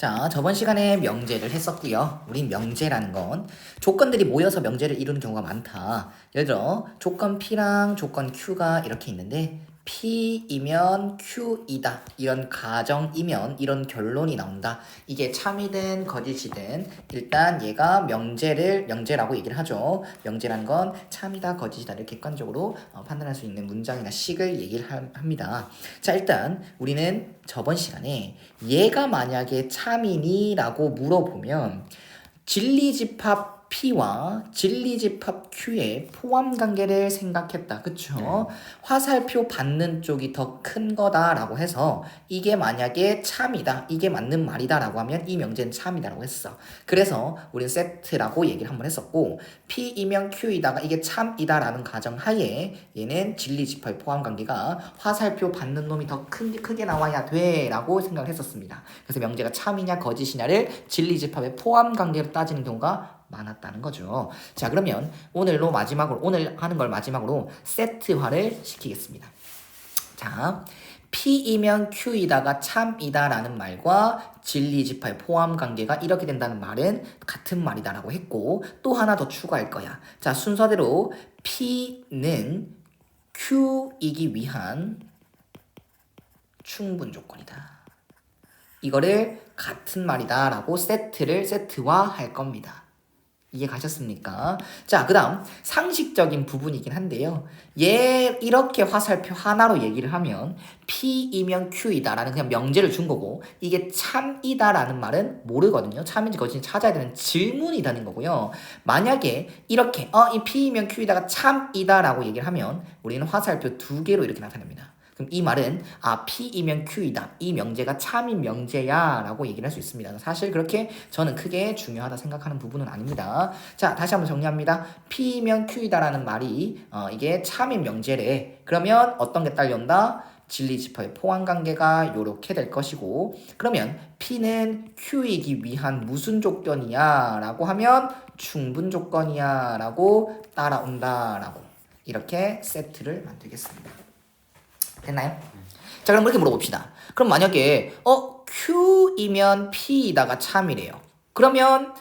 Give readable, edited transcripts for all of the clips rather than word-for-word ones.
자, 저번 시간에 명제를 했었고요. 우린 명제라는 건 조건들이 모여서 명제를 이루는 경우가 많다. 예를 들어 조건 P랑 조건 Q가 이렇게 있는데 P이면 Q이다. 이런 가정이면 이런 결론이 나온다. 이게 참이든 거짓이든 일단 얘가 명제라고 얘기를 하죠. 명제라는 건 참이다 거짓이다를 객관적으로 판단할 수 있는 문장이나 식을 얘기를 합니다. 자, 일단 우리는 저번 시간에 얘가 만약에 참이니? 라고 물어보면 진리집합 P와 진리집합 Q의 포함관계를 생각했다. 그쵸? 화살표 받는 쪽이 더 큰 거다라고 해서 이게 만약에 참이다. 이게 맞는 말이다 라고 하면 이 명제는 참이다라고 했어. 그래서 우리는 세트라고 얘기를 한번 했었고 P이면 Q이다가 이게 참이다 라는 가정하에 얘는 진리집합의 포함관계가 화살표 받는 놈이 더 크게 나와야 돼 라고 생각을 했었습니다. 그래서 명제가 참이냐 거짓이냐를 진리집합의 포함관계로 따지는 경우가 많았다는 거죠. 자, 그러면 오늘 하는 걸 마지막으로 세트화를 시키겠습니다. 자, P이면 Q이다가 참이다라는 말과 진리집합의 포함관계가 이렇게 된다는 말은 같은 말이다라고 했고 또 하나 더 추가할 거야. 자, 순서대로 P는 Q이기 위한 충분 조건이다. 이거를 같은 말이다라고 세트화할 겁니다. 이해 가셨습니까? 자, 그 다음 상식적인 부분이긴 한데요. 얘 이렇게 화살표 하나로 얘기를 하면 P이면 Q이다 라는 그냥 명제를 준 거고 이게 참이다 라는 말은 모르거든요. 참인지 거짓인지 찾아야 되는 질문이라는 거고요. 만약에 이렇게 이 P이면 Q이다가 참이다 라고 얘기를 하면 우리는 화살표 두 개로 이렇게 나타냅니다. 그럼 이 말은 P이면 Q이다. 이 명제가 참인 명제야 라고 얘기를 할 수 있습니다. 사실 그렇게 저는 크게 중요하다 생각하는 부분은 아닙니다. 자, 다시 한번 정리합니다. P이면 Q이다 라는 말이 이게 참인 명제래. 그러면 어떤 게 딸려온다? 진리집합의 포함관계가 요렇게 될 것이고 그러면 P는 Q이기 위한 무슨 조건이야? 라고 하면 충분 조건이야 라고 따라온다 라고 이렇게 세트를 만들겠습니다. 됐나요? 자, 그럼 이렇게 물어봅시다. 그럼 만약에 Q이면 P이다가 참이래요. 그러면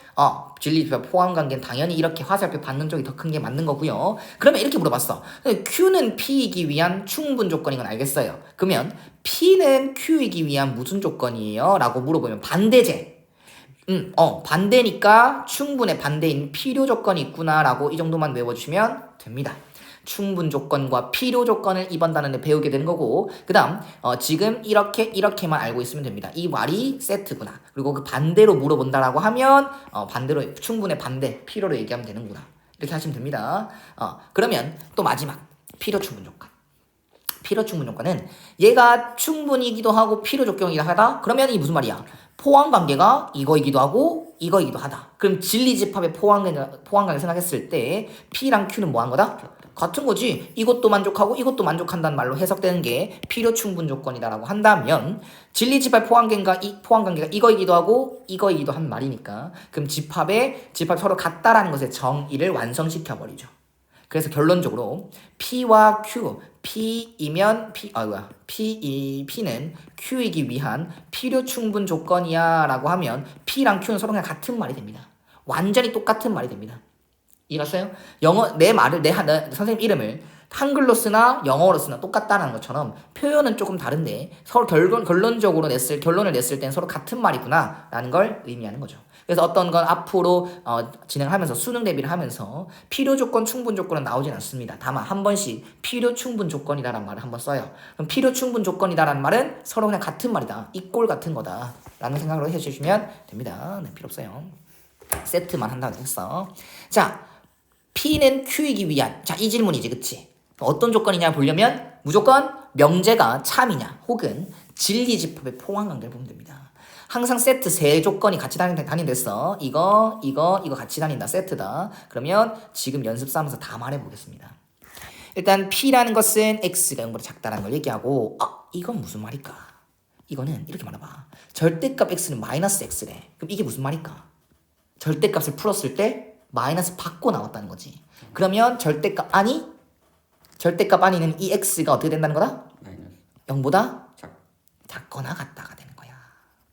진리집합 포함관계는 당연히 이렇게 화살표 받는 쪽이 더 큰 게 맞는 거고요. 그러면 이렇게 물어봤어. Q는 P이기 위한 충분 조건인 건 알겠어요. 그러면 P는 Q이기 위한 무슨 조건이에요? 라고 물어보면 반대제. 반대니까 충분의 반대인 필요 조건이 있구나 라고 이 정도만 외워주시면 됩니다. 충분 조건과 필요 조건을 이번 단원에 배우게 되는 거고 그 다음 지금 이렇게만 알고 있으면 됩니다. 이 말이 세트구나. 그리고 그 반대로 물어본다라고 하면 반대로 충분의 반대 필요로 얘기하면 되는구나. 이렇게 하시면 됩니다. 그러면 또 마지막 필요 충분 조건. 필요 충분 조건은 얘가 충분이기도 하고 필요 조건이기도 하다. 그러면 이 무슨 말이야? 포함관계가 이거이기도 하고 이거이기도 하다. 그럼 진리집합의 포함관계 생각했을 때 P랑 Q는 뭐 한 거다? 같은 거지. 이것도 만족하고 이것도 만족한다는 말로 해석되는 게 필요 충분 조건이다라고 한다면 진리집합 포함관계가 이거이기도 하고 이거이기도 한 말이니까 그럼 집합이 서로 같다라는 것의 정의를 완성시켜 버리죠. 그래서 결론적으로 P와 Q, P는 Q이기 위한 필요 충분 조건이야 라고 하면 P랑 Q는 서로 그냥 같은 말이 됩니다. 완전히 똑같은 말이 됩니다. 이해갔어요? 선생님 이름을 한글로 쓰나 영어로 쓰나 똑같다는 것처럼 표현은 조금 다른데 서로 결론을 냈을 땐 서로 같은 말이구나 라는 걸 의미하는 거죠. 그래서 어떤 건 앞으로 진행을 하면서 수능 대비를 하면서 필요 조건, 충분 조건은 나오진 않습니다. 다만 한 번씩 필요 충분 조건이다라는 말을 한번 써요. 그럼 필요 충분 조건이다라는 말은 서로 그냥 같은 말이다. 이 꼴 같은 거다 라는 생각으로 해주시면 됩니다. 네, 필요 없어요. 세트만 한다고 했어. 자, P는 Q이기 위한 이 질문이지, 그치? 어떤 조건이냐 보려면 무조건 명제가 참이냐 혹은 진리집합의 포함관계를 보면 됩니다. 항상 세트 세 조건이 같이 다닌댔어. 이거 같이 다닌다. 세트다. 그러면 지금 연습 삼아서 다 말해보겠습니다. 일단 P라는 것은 X가 0보다 작다라는 걸 얘기하고 이건 무슨 말일까? 이거는 이렇게 말해봐. 절대값 X는 마이너스 X래. 그럼 이게 무슨 말일까? 절대값을 풀었을 때 마이너스 받고 나왔다는 거지. 그러면 절대값 아니는 이 x가 어떻게 된다는 거다? 0보다 작거나 같다가 되는 거야.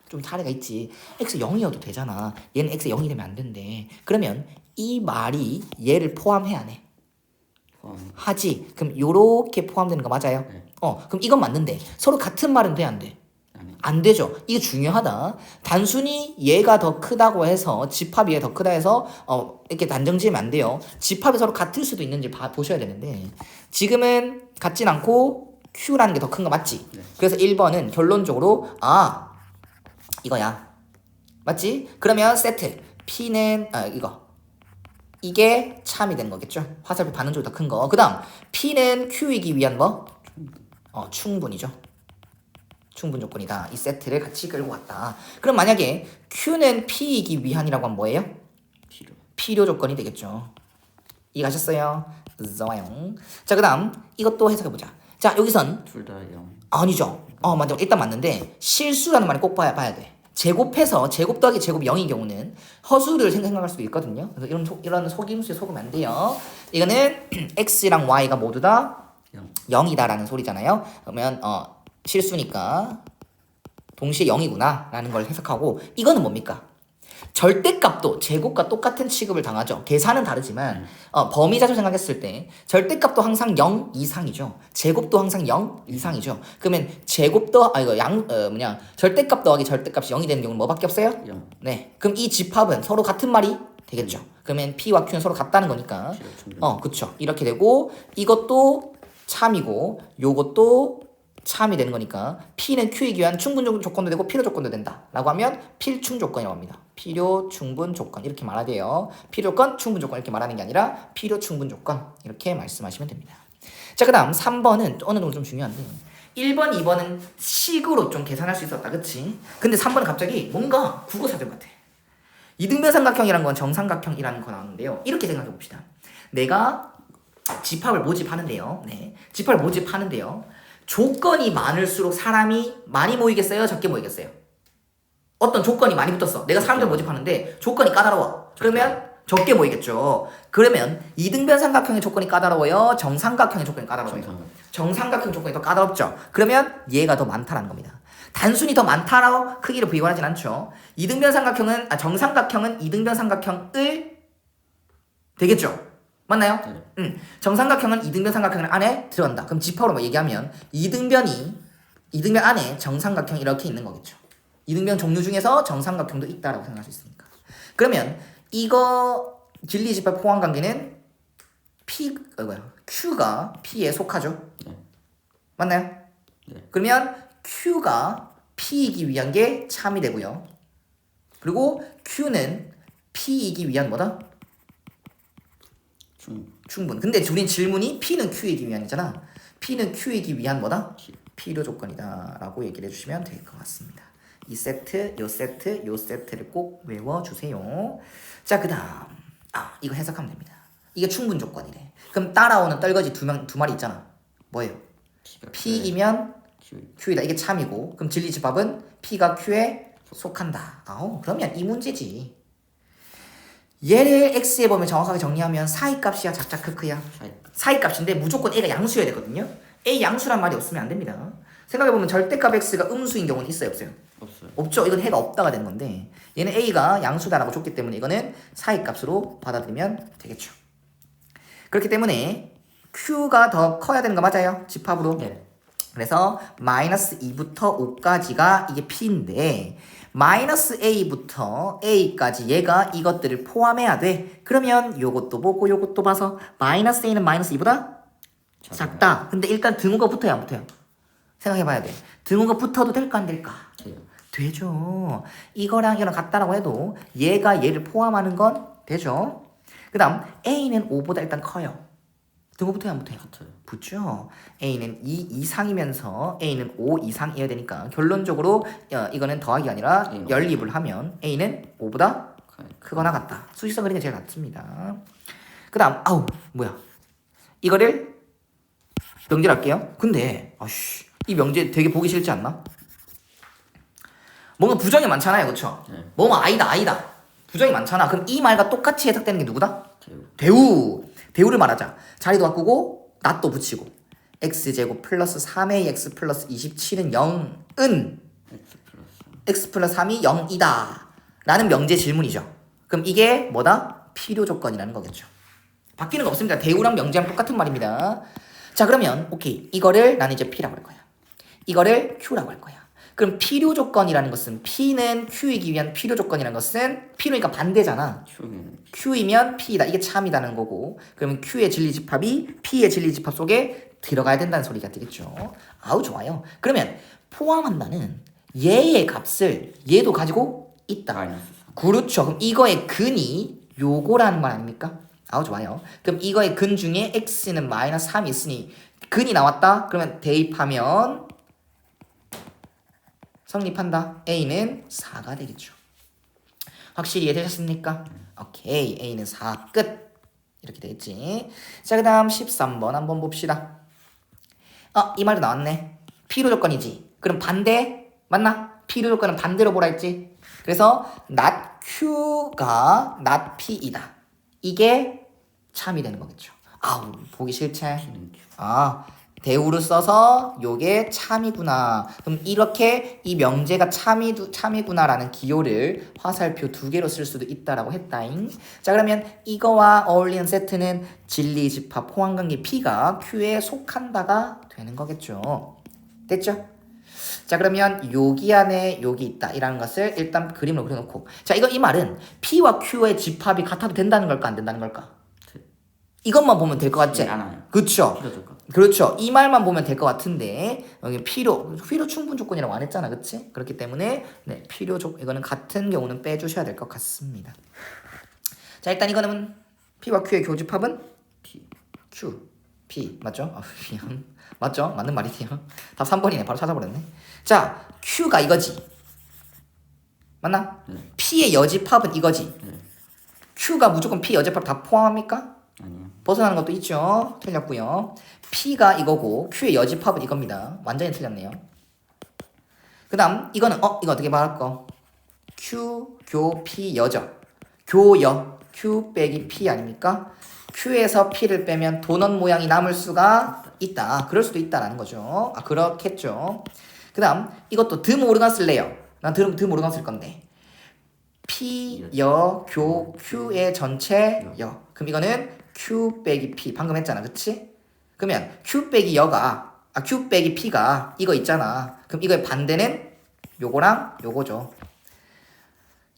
좀 차례가 있지. x 0이어도 되잖아. 얘는 x 0이 되면 안 된대. 그러면 이 말이 얘를 포함해 안 해? 하지. 그럼 요렇게 포함되는 거 맞아요? 네. 그럼 이건 맞는데 서로 같은 말은 돼 안 돼? 안 되죠. 이게 중요하다. 단순히 얘가 더 크다고 해서 집합이 얘가 더 크다 해서 이렇게 단정 지으면 안 돼요. 집합이 서로 같을 수도 있는지 보셔야 되는데 지금은 같진 않고 Q라는 게 더 큰 거 맞지? 네. 그래서 1번은 결론적으로 이거야. 맞지? 그러면 세트 P는 이게 참이 되는 거겠죠. 화살표 반응적으로 더 큰 거. 그 다음 P는 Q이기 위한 뭐? 충분이죠. 충분 조건이다. 이 세트를 같이 끌고 갔다. 그럼 만약에 Q는 P이기 위한이라고 하면 뭐예요? 필요 조건이 되겠죠. 이해가셨어요? 좋아요. 자, 그 다음 이것도 해석해보자. 자, 여기선 둘 다 0. 아니죠. 맞아. 일단 맞는데 실수라는 말을 꼭 봐야 돼. 제곱해서 제곱 더하기 제곱 0인 경우는 허수를 생각할 수도 있거든요. 그래서 이런 속임수에 속으면 안 돼요. 이거는 x랑 y가 모두 다 0이다라는 소리잖아요. 그러면 실수니까 동시에 0이구나 라는 걸 해석하고 이거는 뭡니까? 절대값도 제곱과 똑같은 취급을 당하죠. 계산은 다르지만 범위자로 생각했을 때 절대값도 항상 0 이상이죠. 제곱도 항상 0 이상이죠. 그러면 제곱도 절대값 더하기 절대값이 0이 되는 경우는 뭐밖에 없어요? 0. 네. 그럼 이 집합은 서로 같은 말이 되겠죠. 그러면 P와 Q는 서로 같다는 거니까. 그쵸. 이렇게 되고 이것도 참이고 요것도 참이 되는 거니까 P는 Q이기 위한 충분 조건도 되고 필요 조건도 된다 라고 하면 필충 조건이라고 합니다. 필요 충분 조건 이렇게 말해야 돼요. 필요 조건 충분 조건 이렇게 말하는 게 아니라 필요 충분 조건 이렇게 말씀하시면 됩니다. 자, 그 다음 3번은 어느 정도 좀 중요한데 1번 2번은 식으로 좀 계산할 수 있었다 그치? 근데 3번은 갑자기 뭔가 국어사전 같아. 이등변 삼각형이란 건 정삼각형이라는 거 나오는데요. 이렇게 생각해 봅시다. 내가 집합을 모집하는데요. 집합을 모집하는데요. 조건이 많을수록 사람이 많이 모이겠어요? 적게 모이겠어요? 어떤 조건이 많이 붙었어. 내가 사람들 모집하는데 조건이 까다로워. 그러면 적게 모이겠죠. 그러면 이등변 삼각형의 조건이 까다로워요? 정삼각형의 조건이 까다로워요? 정삼각형 조건이 더 까다롭죠. 그러면 얘가 더 많다라는 겁니다. 단순히 더 많다라고 크기를 비교하진 않죠. 정삼각형은 이등변 삼각형을 되겠죠. 맞나요? 정삼각형은 이등변 삼각형 안에 들어간다. 그럼 집합으로 얘기하면 이등변 안에 정삼각형이 이렇게 있는 거겠죠. 이등변 종류 중에서 정삼각형도 있다라고 생각할 수 있으니까. 그러면 이거 진리 집합 포함 관계는 Q가 P에 속하죠. 맞나요? 그러면 Q가 P이기 위한 게 참이 되고요. 그리고 Q는 P이기 위한 뭐다? 충분. 근데 우린 질문이 P는 Q이기 위한이잖아. P는 Q이기 위한 뭐다? 필요 조건이다 라고 얘기를 해주시면 될 것 같습니다. 이 세트, 요 세트, 요 세트를 꼭 외워주세요. 자, 그 다음 이거 해석하면 됩니다. 이게 충분 조건이래. 그럼 따라오는 떨거지 두 마리 있잖아. 뭐예요? P이면 Q이다. 이게 참이고 그럼 진리 집합은 P가 Q에 속한다. 그러면 이 문제지. 얘를 x에 보면 정확하게 정리하면 사이값이야 작작 크크야? 사이값인데 무조건 a가 양수여야 되거든요. a 양수란 말이 없으면 안 됩니다. 생각해보면 절대값 x가 음수인 경우는 있어요 없어요? 없죠. 이건 해가 없다가 되는 건데 얘는 a가 양수다라고 줬기 때문에 이거는 사이값으로 받아들이면 되겠죠. 그렇기 때문에 q가 더 커야 되는 거 맞아요? 집합으로. 네. 그래서 마이너스 2부터 5까지가 이게 p인데 마이너스 a부터 a까지 얘가 이것들을 포함해야 돼. 그러면 요것도 보고 요것도 봐서 마이너스 a는 마이너스 2보다 작다. 근데 일단 등호가 붙어야 안 붙어요? 생각해봐야 돼. 등호가 붙어도 될까 안 될까? 되죠. 이거랑 이거랑 같다라고 해도 얘가 얘를 포함하는 건 되죠. 그 다음 a는 5보다 일단 커요. 등호 붙어야 안 붙어요? 붙죠. A는 2 이상이면서 A는 5 이상이어야 되니까 결론적으로 이거는 더하기가 아니라 연립을 하면 A는 5보다 크거나 같다. 수직선 그리는 게 제일 낫습니다. 그 다음 이거를 명제할게요. 근데 이 명제 되게 보기 싫지 않나? 뭔가 부정이 많잖아요. 그쵸? 뭐뭐 아니다 부정이 많잖아. 그럼 이 말과 똑같이 해석되는 게 누구다? 대우를 말하자. 자리도 바꾸고 낫도 붙이고 x제곱 플러스 3ax 플러스 27은 0은 x 플러스 3이 0이다 라는 명제 질문이죠. 그럼 이게 뭐다? 필요 조건이라는 거겠죠. 바뀌는 거 없습니다. 대우랑 명제랑 똑같은 말입니다. 자, 그러면 오케이, 이거를 나는 이제 P라고 할 거야. 이거를 Q라고 할 거야. 그럼 필요 조건이라는 것은 P는 Q이기 위한 필요 조건이라는 것은 P니까 반대잖아. Q이면 P이다. 이게 참이다는 거고, 그러면 Q의 진리집합이 P의 진리집합 속에 들어가야 된다는 소리가 되겠죠. 아우, 좋아요. 그러면 포함한다는 얘의 값을 얘도 가지고 있다. 그렇죠. 그럼 이거의 근이 요거라는 말 아닙니까? 아우, 좋아요. 그럼 이거의 근 중에 x는 마이너스 3이 있으니 근이 나왔다? 그러면 대입하면 성립한다. a는 4가 되겠죠. 확실히 이해되셨습니까? 오케이, a는 4 끝. 이렇게 되겠지. 자, 그 다음 13번 한번 봅시다. 이 말도 나왔네. 필요 조건이지. 그럼 반대 맞나? 필요 조건은 반대로 보라 했지. 그래서 not q가 not p이다. 이게 참이 되는 거겠죠. 아우, 보기 싫지? 대우를 써서 요게 참이구나. 그럼 이렇게 이 명제가 참이구나라는 기호를 화살표 2개로 쓸 수도 있다라고 했다잉. 자, 그러면 이거와 어울리는 세트는 진리집합 포함관계 P가 Q에 속한다가 되는 거겠죠. 됐죠? 자, 그러면 여기 안에 여기 있다 이라는 것을 일단 그림으로 그려놓고, 자, 이 말은 P와 Q의 집합이 같아도 된다는 걸까 안 된다는 걸까? 이것만 보면 될 것 같지? 그렇죠. 그렇죠. 이 말만 보면 될 것 같은데 여기 필요 충분 조건이라고 안 했잖아, 그렇지? 그렇기 때문에 네, 이거는 같은 경우는 빼주셔야 될 것 같습니다. 자, 일단 이거는 P와 Q의 교집합은 Q, P 맞죠? 맞죠? 맞는 말이네요. 답 3번이네. 바로 찾아버렸네. 자, Q가 이거지. 맞나? P의 여집합은 이거지. Q가 무조건 P 여집합 다 포함합니까? 아니요. 벗어나는 것도 있죠. 틀렸고요. P가 이거고 Q의 여집합은 이겁니다. 완전히 틀렸네요. 그 다음 이거는 이거 어떻게 말할 거? Q, 교, P, 여죠. 교여, Q 빼기 P 아닙니까? Q에서 P를 빼면 도넛 모양이 남을 수가 있다. 그럴 수도 있다라는 거죠. 그렇겠죠. 그 다음 이것도 드 모르간 쓸래요. 난 드 모르간 쓸 건데. P, 여, 교, Q의 전체 여. 그럼 이거는 Q 빼기 P. 방금 했잖아. 그치? 그러면 Q 빼기 여가, Q 빼기 P가 이거 있잖아. 그럼 이거의 반대는 요거랑 요거죠.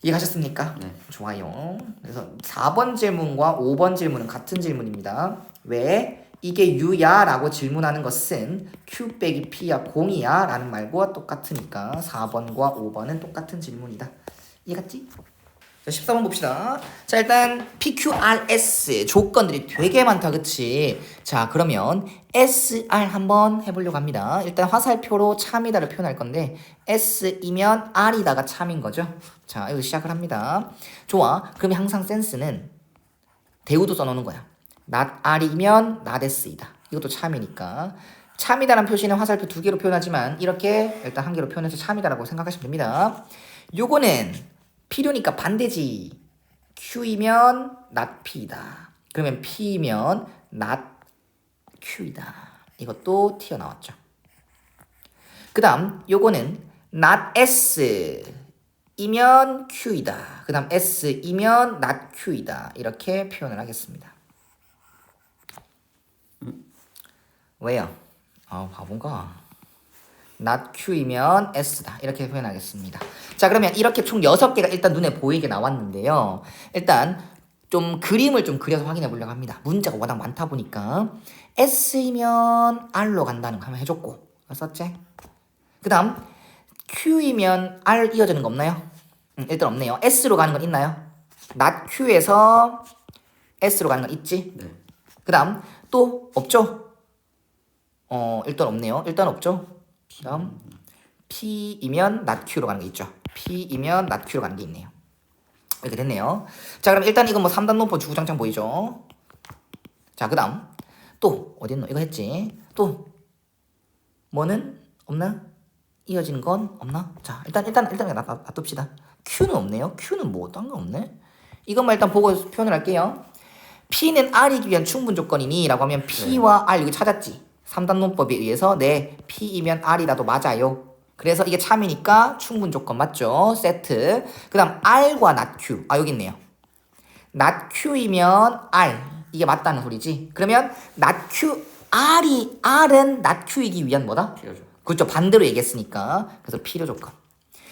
이해가셨습니까? 네. 좋아요. 그래서 4번 질문과 5번 질문은 같은 질문입니다. 왜? 이게 U야 라고 질문하는 것은 Q 빼기 P야 공이야 라는 말과 똑같으니까 4번과 5번은 똑같은 질문이다. 이해갔지? 자, 14번 봅시다. 자, 일단 PQRS 조건들이 되게 많다, 그치? 자, 그러면 SR 한번 해보려고 합니다. 일단 화살표로 참이다를 표현할 건데 S이면 R이다가 참인 거죠. 자, 이거 시작을 합니다. 좋아. 그러면 항상 센스는 대우도 써놓는 거야. not R이면 not S이다. 이것도 참이니까. 참이다라는 표시는 화살표 2개로 표현하지만 이렇게 일단 1개로 표현해서 참이다라고 생각하시면 됩니다. 요거는 필요니까 반대지. Q이면 not P이다. 그러면 P이면 not Q이다. 이것도 튀어나왔죠. 그 다음 요거는 not S이면 Q이다. 그 다음 S이면 not Q이다. 이렇게 표현을 하겠습니다. 왜요? 바본가? not Q이면 S다. 이렇게 표현하겠습니다. 자, 그러면 이렇게 총 6개가 일단 눈에 보이게 나왔는데요. 일단 좀 그림을 좀 그려서 확인해 보려고 합니다. 문제가 워낙 많다 보니까 S이면 R로 간다는 거 한번 해줬고 썼지? 그 다음 Q이면 R 이어지는 거 없나요? 일단 없네요. S로 가는 건 있나요? not Q에서 S로 가는 건 있지? 네. 그 다음 또 없죠? 일단 없네요. 일단 없죠? 다음 P이면 not Q로 가는 게 있죠. P이면 not Q로 가는 게 있네요. 이렇게 됐네요. 자, 그럼 일단 이거 뭐 3단 논법 주구장창 보이죠? 자, 그 다음 또 어디 있노? 이거 했지. 또 뭐는 없나? 이어지는 건 없나? 자, 일단 놔둡시다. Q는 없네요. Q는 뭐 어떤 거 없네? 이것만 일단 보고 표현을 할게요. P는 R이기 위한 충분 조건이니 라고 하면 P와 R 여기 찾았지. 3단 논법에 의해서 네, P이면 R이라도 맞아요. 그래서 이게 참이니까 충분 조건 맞죠? 세트. 그 다음 R과 not Q. 아 여기 있네요. not Q이면 R. 이게 맞다는 소리지. 그러면 not Q, R은 not Q이기 위한 뭐다? 필요 조건. 그렇죠. 반대로 얘기했으니까. 그래서 필요 조건.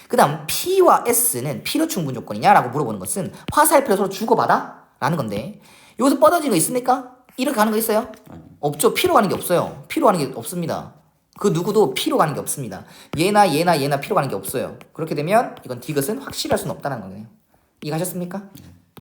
그 다음 P와 S는 필요 충분 조건이냐? 라고 물어보는 것은 화살표를 서로 주고받아? 라는 건데 여기서 뻗어진 거 있습니까? 이렇게 가는 거 있어요? 아니. 없죠. P로 가는 게 없어요. P로 가는 게 없습니다. 그 누구도 P로 가는 게 없습니다. 얘나 얘나 얘나 P로 가는 게 없어요. 그렇게 되면 이건 디귿은 확실할 수는 없다는 거네요. 이해가셨습니까?